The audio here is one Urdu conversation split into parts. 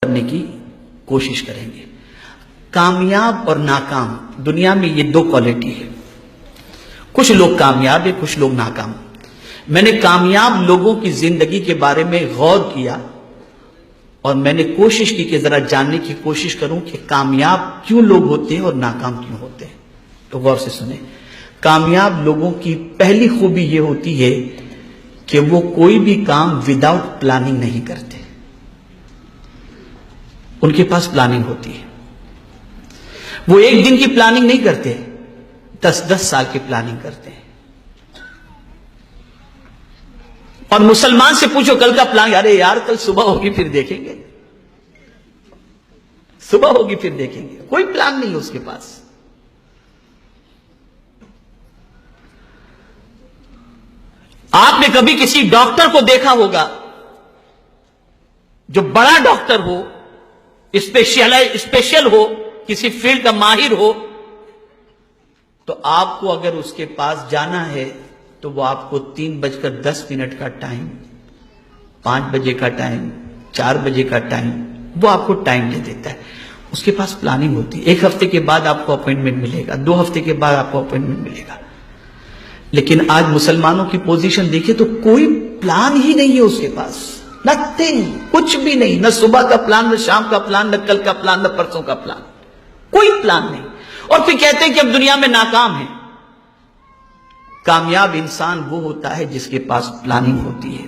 کرنے کی کوشش کریں گے۔ کامیاب اور ناکام دنیا میں یہ دو کوالٹی ہے، کچھ لوگ کامیاب ہیں، کچھ لوگ ناکام۔ میں نے کامیاب لوگوں کی زندگی کے بارے میں غور کیا اور میں نے کوشش کی کہ ذرا جاننے کی کوشش کروں کہ کامیاب کیوں لوگ ہوتے ہیں اور ناکام کیوں ہوتے ہیں۔ تو غور سے سنیں، کامیاب لوگوں کی پہلی خوبی یہ ہوتی ہے کہ وہ کوئی بھی کام وداؤٹ پلاننگ نہیں کرتے، ان کے پاس پلاننگ ہوتی ہے۔ وہ ایک دن کی پلاننگ نہیں کرتے، 10 سال کی پلاننگ کرتے ہیں۔ اور مسلمان سے پوچھو کل کا پلان، ارے یار کل صبح ہوگی پھر دیکھیں گے، صبح ہوگی پھر دیکھیں گے، کوئی پلان نہیں ہے اس کے پاس۔ آپ نے کبھی کسی ڈاکٹر کو دیکھا ہوگا جو بڑا ڈاکٹر ہو، اسپیشل ہو، کسی فیلڈ کا ماہر ہو، تو آپ کو اگر اس کے پاس جانا ہے تو وہ آپ کو 3:10 کا ٹائم، 5 بجے کا ٹائم، 4 بجے کا ٹائم، وہ آپ کو ٹائم دے دیتا ہے۔ اس کے پاس پلاننگ ہوتی ہے، 1 ہفتے کے بعد آپ کو اپوائنٹمنٹ ملے گا، 2 ہفتے کے بعد آپ کو اپوائنٹمنٹ ملے گا۔ لیکن آج مسلمانوں کی پوزیشن دیکھیں تو کوئی پلان ہی نہیں ہے اس کے پاس، نتھنگ، کچھ بھی نہیں، نہ صبح کا پلان، نہ شام کا پلان، نہ کل کا پلان، نہ پرسوں کا پلان، کوئی پلان نہیں۔ اور پھر کہتے ہیں کہ اب دنیا میں ناکام ہیں۔ کامیاب انسان وہ ہوتا ہے جس کے پاس پلاننگ ہوتی ہے۔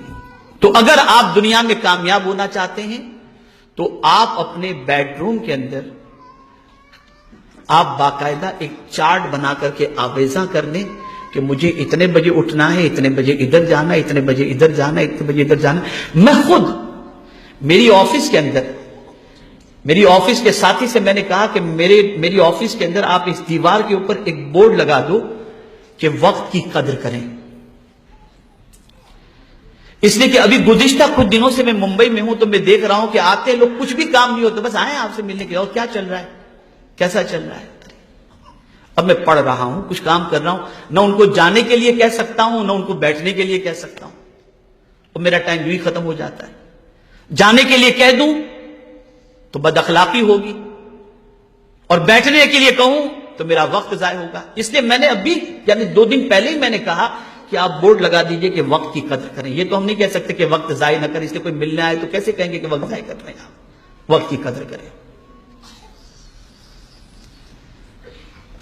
تو اگر آپ دنیا میں کامیاب ہونا چاہتے ہیں تو آپ اپنے بیڈ روم کے اندر آپ باقاعدہ ایک چارٹ بنا کر کے آویزاں کر لیں کہ مجھے اتنے بجے اٹھنا ہے، اتنے بجے ادھر جانا ہے، اتنے بجے ادھر جانا ہے، اتنے بجے ادھر جانا ہے۔ میں خود میری آفس کے اندر، میری آفس کے ساتھی سے میں نے کہا کہ میری آفس کے اندر آپ اس دیوار کے اوپر ایک بورڈ لگا دو کہ وقت کی قدر کریں۔ اس لیے کہ ابھی گزشتہ کچھ دنوں سے میں ممبئی میں ہوں تو میں دیکھ رہا ہوں کہ آتے لوگ کچھ بھی کام نہیں ہوتا، بس آئے آپ سے ملنے کے لیے، اور کیا چل رہا ہے، کیسا چل رہا ہے۔ اب میں پڑھ رہا ہوں، کچھ کام کر رہا ہوں، نہ ان کو جانے کے لیے کہہ سکتا ہوں، نہ ان کو بیٹھنے کے لیے کہہ سکتا ہوں، اور میرا ٹائم یوں ہی ختم ہو جاتا ہے۔ جانے کے لیے کہہ دوں تو بد اخلاقی ہوگی، اور بیٹھنے کے لیے کہوں تو میرا وقت ضائع ہوگا۔ اس لیے میں نے ابھی یعنی 2 دن پہلے ہی میں نے کہا کہ آپ بورڈ لگا دیجئے کہ وقت کی قدر کریں۔ یہ تو ہم نہیں کہہ سکتے کہ وقت ضائع نہ کریں، اس لیے کوئی ملنے آئے تو کیسے کہیں گے کہ وقت ضائع کر رہے ہیں آپ، وقت کی قدر کریں۔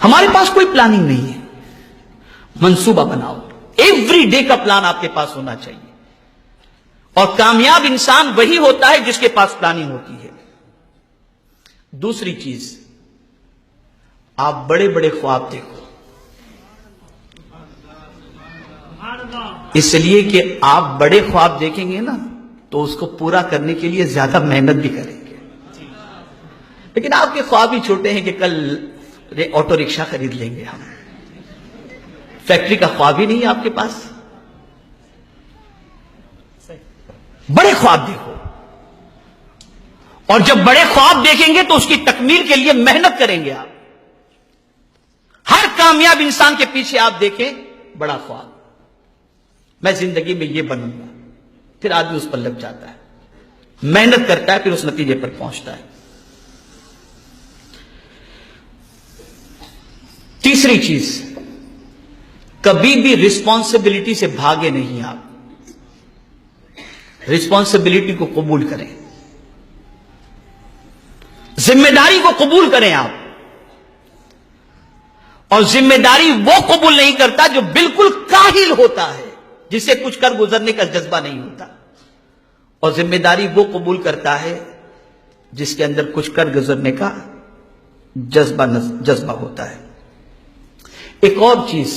ہمارے پاس کوئی پلاننگ نہیں ہے، منصوبہ بناؤ، ایوری ڈے کا پلان آپ کے پاس ہونا چاہیے۔ اور کامیاب انسان وہی ہوتا ہے جس کے پاس پلاننگ ہوتی ہے۔ دوسری چیز، آپ بڑے بڑے خواب دیکھو، اس لیے کہ آپ بڑے خواب دیکھیں گے نا تو اس کو پورا کرنے کے لیے زیادہ محنت بھی کریں گے۔ لیکن آپ کے خواب ہی چھوٹے ہیں کہ کل آٹو رکشہ خرید لیں گے ہم، فیکٹری کا خواب ہی نہیں ہے آپ کے پاس۔ بڑے خواب دیکھو، اور جب بڑے خواب دیکھیں گے تو اس کی تکمیل کے لیے محنت کریں گے آپ۔ ہر کامیاب انسان کے پیچھے آپ دیکھیں بڑا خواب، میں زندگی میں یہ بنوں گا، پھر آدمی اس پر لگ جاتا ہے، محنت کرتا ہے، پھر اس نتیجے پر پہنچتا ہے۔ تیسری چیز، کبھی بھی رسپانسبلٹی سے بھاگے نہیں آپ، رسپانسبلٹی کو قبول کریں، ذمہ داری کو قبول کریں آپ۔ اور ذمہ داری وہ قبول نہیں کرتا جو بالکل کاہل ہوتا ہے، جسے کچھ کر گزرنے کا جذبہ نہیں ہوتا، اور ذمہ داری وہ قبول کرتا ہے جس کے اندر کچھ کر گزرنے کا جذبہ ہوتا ہے۔ ایک اور چیز،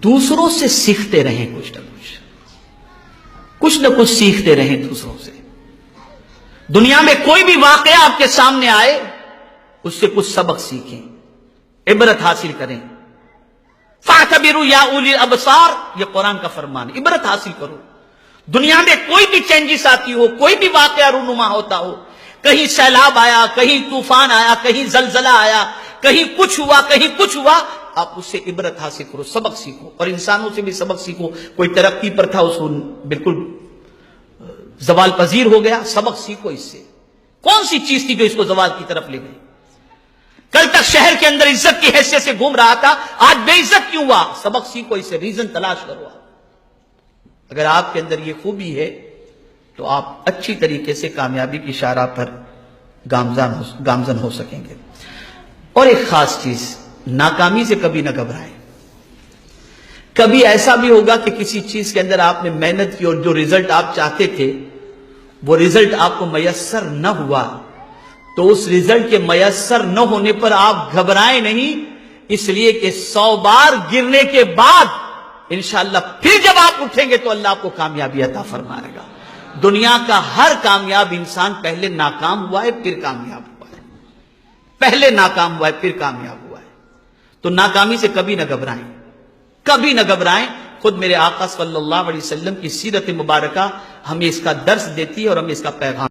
دوسروں سے سیکھتے رہیں، کچھ نہ کچھ سیکھتے رہیں دوسروں سے۔ دنیا میں کوئی بھی واقعہ آپ کے سامنے آئے، اس سے کچھ سبق سیکھیں، عبرت حاصل کریں۔ فَاعْتَبِرُوا يَا أُولِي الْأَبْصَارِ، یہ قرآن کا فرمان ہے، عبرت حاصل کرو۔ دنیا میں کوئی بھی چینجز آتی ہو، کوئی بھی واقعہ رونما ہوتا ہو، کہیں سیلاب آیا، کہیں طوفان آیا، کہیں زلزلہ آیا، کہیں کچھ ہوا، کہیں کچھ ہوا، آپ اس سے عبرت حاصل کرو، سبق سیکھو، اور انسانوں سے بھی سبق سیکھو۔ کوئی ترقی پر تھا، اس کو بالکل زوال پذیر ہو گیا، سبق سیکھو اس سے۔ کون سی چیز تھی جو اس کو زوال کی طرف لے گئی؟ کل تک شہر کے اندر عزت کی حیثیت سے گھوم رہا تھا، آج بے عزت کیوں ہوا؟ سبق سیکھو، اسے ریزن تلاش کرو۔ اگر آپ کے اندر یہ خوبی ہے تو آپ اچھی طریقے سے کامیابی کی شاہراہ پر گامزن ہو سکیں گے۔ اور ایک خاص چیز، ناکامی سے کبھی نہ گھبرائیں۔ کبھی ایسا بھی ہوگا کہ کسی چیز کے اندر آپ نے محنت کی اور جو رزلٹ آپ چاہتے تھے وہ رزلٹ آپ کو میسر نہ ہوا، تو اس رزلٹ کے میسر نہ ہونے پر آپ گھبرائیں نہیں، اس لیے کہ 100 بار گرنے کے بعد انشاءاللہ پھر جب آپ اٹھیں گے تو اللہ آپ کو کامیابی عطا فرمائے گا۔ دنیا کا ہر کامیاب انسان پہلے ناکام ہوا ہے پھر کامیاب ہوا ہے، پہلے ناکام ہوا ہے پھر کامیاب ہوا ہے۔ تو ناکامی سے کبھی نہ گھبرائیں، کبھی نہ گھبرائیں۔ خود میرے آقا صلی اللہ علیہ وسلم کی سیرت مبارکہ ہمیں اس کا درس دیتی ہے اور ہمیں اس کا پیغام